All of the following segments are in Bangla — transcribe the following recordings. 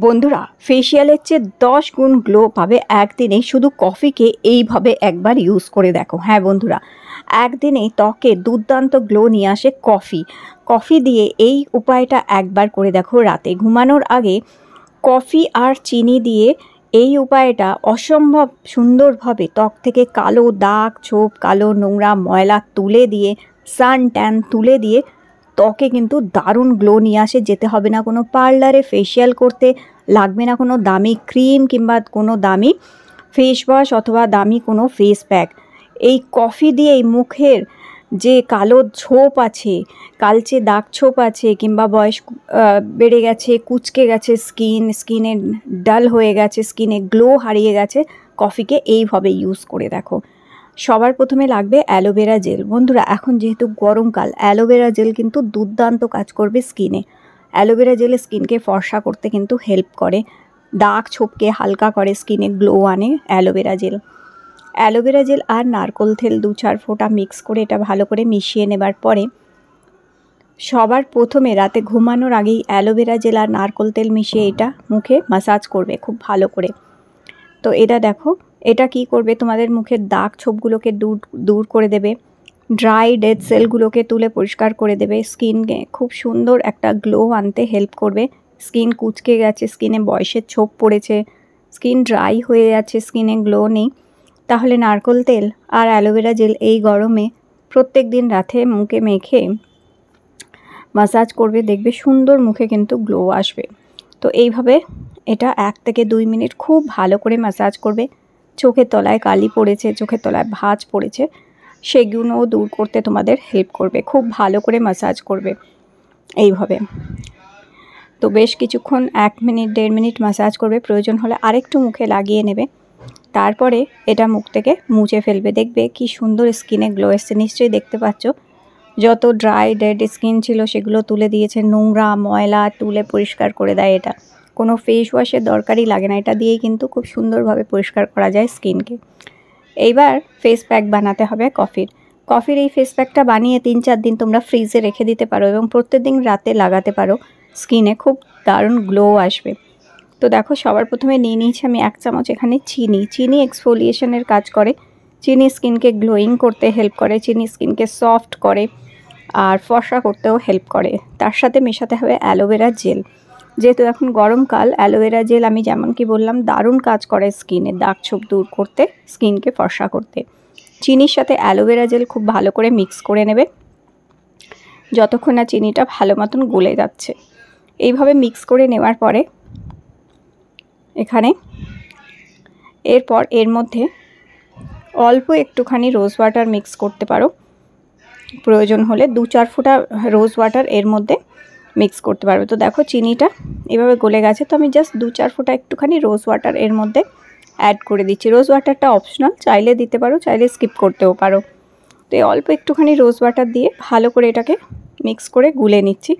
বন্ধুরা, ফেসিয়ালের চেয়ে 10 গুণ গ্লো পাবে একদিনেই শুধু কফিকে এইভাবে একবার ইউজ করে দেখো। হ্যাঁ বন্ধুরা, একদিনেই ত্বকে দুর্দান্ত গ্লো নিয়ে আসে কফি। কফি দিয়ে এই উপায়টা একবার করে দেখো। রাতে ঘুমানোর আগে কফি আর চিনি দিয়ে এই উপায়টা অসম্ভব সুন্দরভাবে ত্বক থেকে কালো দাগ, ছোপ, কালো নোংরা ময়লা তুলে দিয়ে, সান ট্যান তুলে দিয়ে ত্বকে কিন্তু দারুণ গ্লো নিয়ে আসে। যেতে হবে না কোনো পার্লারে ফেসিয়াল করতে, লাগবে না কোনো দামি ক্রিম কিংবা কোনো দামি ফেস ওয়াশ অথবা দামি কোনো ফেস প্যাক। এই কফি দিয়েই মুখের যে কালো ছোপ আছে, কালচে দাগ ছোপ আছে, কিংবা বয়স বেড়ে গেছে, কুচকে গেছে স্কিনে ডাল হয়ে গেছে, স্কিনে গ্লো হারিয়ে গেছে, কফিকে এইভাবে ইউজ করে দেখো। সবার প্রথমে লাগবে অ্যালোভেরা জেল। বন্ধুরা, এখন যেহেতু গরমকাল, অ্যালোভেরা জেল কিন্তু দুর্দান্ত কাজ করবে স্কিনে। অ্যালোভেরা জেল স্কিনকে ফর্সা করতে কিন্তু হেল্প করে, দাগ ছোপকে হালকা করে, স্কিনে গ্লো আনে অ্যালোভেরা জেল। অ্যালোভেরা জেল আর নারকোল তেল 2-4 ফোঁটা মিক্স করে এটা ভালো করে মিশিয়ে নেবার পরে সবার প্রথমে রাতে ঘুমানোর আগেই অ্যালোভেরা জেল আর নারকোল তেল মিশিয়ে এটা মুখে মাসাজ করবে খুব ভালো করে। তো এটা দেখো, এটা কি করবে, তোমাদের মুখের দাগ ছোপগুলোকে দূর করে দেবে, ড্রাই ডেড সেলগুলোকে তুলে পরিষ্কার করে দেবে, স্কিনকে খুব সুন্দর একটা গ্লো আনতে হেল্প করবে। স্কিন কুচকে গেছে, স্কিনে বয়সের ছোপ পড়েছে, স্কিন ড্রাই হয়ে যাচ্ছে, স্কিনে গ্লো নেই, তাহলে নারকোল তেল আর অ্যালোভেরা জেল এই গরমে প্রত্যেক দিন রাতে মুখে মেখে মাসাজ করবে, দেখবে সুন্দর মুখে কিন্তু গ্লো আসবে। তো এইভাবে এটা 1 থেকে 2 মিনিট খুব ভালো করে মাসাজ করবে। চোখের তলায় কালি পড়েছে, চোখের তলায় ভাঁজ পড়েছে, সেগুলোও দূর করতে তোমাদের হেল্প করবে। খুব ভালো করে মাসাজ করবে এইভাবে। তো বেশ কিছুক্ষণ 1 মিনিট 1.5 মিনিট মাসাজ করবে, প্রয়োজন হলে আরেকটু মুখে লাগিয়ে নেবে, তারপরে এটা মুখ থেকে মুছে ফেলবে। দেখবে কি সুন্দর স্কিনে গ্লো এসছে, নিশ্চয়ই দেখতে পাচ্ছ। যত ড্রাই ডেড স্কিন ছিল সেগুলো তুলে দিয়েছে, নোংরা ময়লা তুলে পরিষ্কার করে দেয়। এটা কোনো ফেস ওয়াশের দরকারই লাগে না, এটা দিয়েই কিন্তু খুব সুন্দরভাবে পরিষ্কার করা যায় স্কিনকে। এইবার ফেস প্যাক বানাতে হবে কফির এই ফেস প্যাকটা বানিয়ে 3-4 দিন তোমরা ফ্রিজে রেখে দিতে পারো এবং প্রত্যেকদিন রাতে লাগাতে পারো। স্কিনে খুব দারুণ গ্লো আসবে। তো দেখো, সবার প্রথমে নিয়ে নিয়েছি আমি 1 চামচ এখানে চিনি এক্সফোলিয়েশনের কাজ করে, চিনি স্কিনকে গ্লোয়িং করতে হেল্প করে, চিনি স্কিনকে সফট করে আর ফর্সা করতেও হেল্প করে। তার সাথে মেশাতে হবে অ্যালোভেরা জেল। যেহেতু এখন গরমকাল, অ্যালোভেরা জেল আমি যেমন কি বললাম দারুণ কাজ করে স্কিনে দাগ ছোপ দূর করতে, স্কিনকে ফর্সা করতে। চিনির সাথে অ্যালোভেরা জেল খুব ভালো করে মিক্স করে নেবে যতক্ষণ না চিনিটা ভালো মতন গলে যাচ্ছে। এইভাবে মিক্স করে নেওয়ার পরে এরপর এর মধ্যে অল্প একটুখানি রোজ ওয়াটার মিক্স করতে পারো, প্রয়োজন হলে 2-4 ফোঁটা রোজ ওয়াটার এর মধ্যে মিক্স করতে পারবে। তো দেখো চিনিটা এভাবে গলে গেছে, তো আমি জাস্ট 2-4 ফোঁটা একটুখানি রোজ ওয়াটার এর মধ্যে অ্যাড করে দিচ্ছি। রোজ ওয়াটারটা অপশনাল, চাইলে দিতে পারো, চাইলে স্কিপ করতেও পারো। তো এই অল্প একটুখানি রোজ ওয়াটার দিয়ে ভালো করে এটাকে মিক্স করে গুলে নিচ্ছি।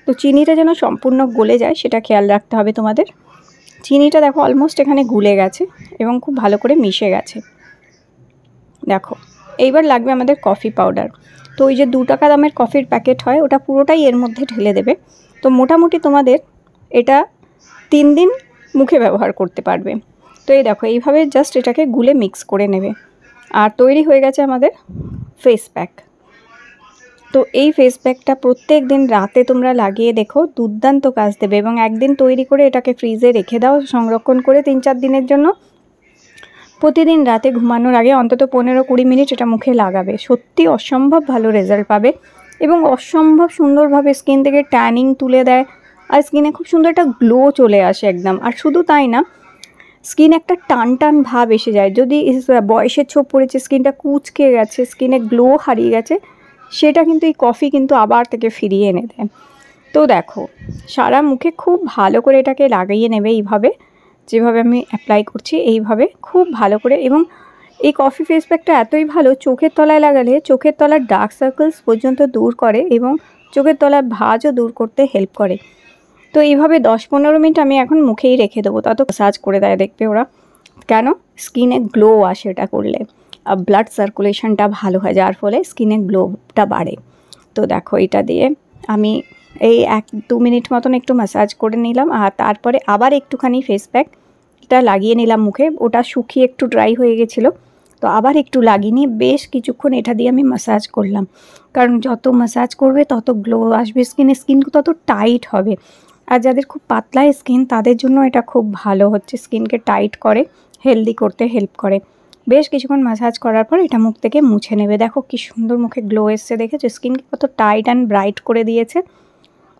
তো চিনিটা যেন সম্পূর্ণ গলে যায় সেটা খেয়াল রাখতে হবে তোমাদের। চিনিটা দেখো অলমোস্ট এখানে গুলে গেছে এবং খুব ভালো করে মিশে গেছে। দেখো, এইবার লাগবে আমাদের কফি পাউডার। তো ওই যে 2 টাকা দামের কফির প্যাকেট হয়, ওটা পুরোটাই এর মধ্যে ঢেলে দেবে। তো মোটামুটি তোমাদের এটা 3 দিন মুখে ব্যবহার করতে পারবে। তো এই দেখো, এইভাবে জাস্ট এটাকে গুলে মিক্স করে নেবে আর তৈরি হয়ে গেছে আমাদের ফেস প্যাক। তো এই ফেস প্যাকটা প্রত্যেক দিন রাতে তোমরা লাগিয়ে দেখো, দুর্দান্ত কাজ দেবে। এবং একদিন তৈরি করে এটাকে ফ্রিজে রেখে দাও সংরক্ষণ করে 3-4 দিনের জন্য। প্রতিদিন রাতে ঘুমানোর আগে অন্তত 15-20 মিনিট এটা মুখে লাগাবে, সত্যি অসম্ভব ভালো রেজাল্ট পাবে এবং অসম্ভব সুন্দরভাবে স্কিন থেকে ট্যানিং তুলে দেয় আর স্কিনে খুব সুন্দর একটা গ্লো চলে আসে একদম। আর শুধু তাই না, স্কিন একটা টান টান ভাব এসে যায়। যদি বয়সের ছোপ পড়েছে, স্কিনটা কুচকে গেছে, স্কিনে গ্লো হারিয়ে গেছে, সেটা কিন্তু এই কফি কিন্তু আবার থেকে ফিরিয়ে এনে দেয়। তো দেখো, সারা মুখে খুব ভালো করে এটাকে লাগিয়ে নেবে এইভাবে, যেভাবে আমি অ্যাপ্লাই করছি এইভাবে খুব ভালো করে। এবং এই কফি ফেস প্যাকটা এতই ভালো, চোখের তলায় লাগালে চোখের তলার ডার্ক সার্কেলস পর্যন্ত দূর করে এবং চোখের তলার ভাঁজও দূর করতে হেল্প করে। তো এইভাবে 10-15 মিনিট আমি এখন মুখেই রেখে দেবো, তত মাসাজ করে দেয় দেখবে ওরা। কেন? স্কিনে গ্লো আসে এটা করলে, আর ব্লাড সার্কুলেশনটা ভালো হয়, যার ফলে স্কিনে গ্লোটা বাড়ে। তো দেখো, এটা দিয়ে আমি এই 1-2 মিনিট মতন একটু ম্যাসাজ করে নিলাম, আর তারপরে আবার একটুখানি ফেস প্যাকটা লাগিয়ে নিলাম মুখে। ওটা শুকিয়ে একটু ড্রাই হয়ে গেছিলো, তো আবার একটু লাগিয়ে নিয়ে বেশ কিছুক্ষণ এটা দিয়ে আমি ম্যাসাজ করলাম। কারণ যত ম্যাসাজ করবে তত গ্লো আসবে স্কিনে, স্কিন তত টাইট হবে। আর যাদের খুব পাতলা স্কিন তাদের জন্য এটা খুব ভালো হচ্ছে, স্কিনকে টাইট করে, হেলদি করতে হেল্প করে। বেশ কিছুক্ষণ ম্যাসাজ করার পর এটা মুখ থেকে মুছে নেবে। দেখো কি সুন্দর মুখে গ্লো এসছে, দেখেছো স্কিনকে কত টাইট অ্যান্ড ব্রাইট করে দিয়েছে।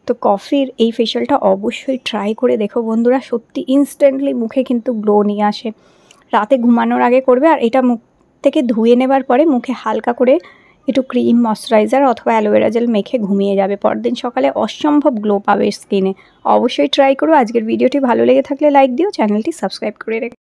তো কফির এই ফেশিয়ালটা অবশ্যই ট্রাই করে দেখো বন্ধুরা, সত্যি ইনস্ট্যান্টলি মুখে কিন্তু গ্লো নিয়ে আসে। রাতে ঘুমানোর আগে করবে, আর এটা মুখ থেকে ধুয়ে নেবার পরে মুখে হালকা করে একটু ক্রিম, ময়শ্চারাইজার অথবা অ্যালোভেরা জেল মেখে ঘুমিয়ে যাবে। পরদিন সকালে অসম্ভব গ্লো পাবে স্কিনে। অবশ্যই ট্রাই করো। আজকের ভিডিওটি ভালো লেগে থাকলে লাইক দিও, চ্যানেলটি সাবস্ক্রাইব করে রেখো।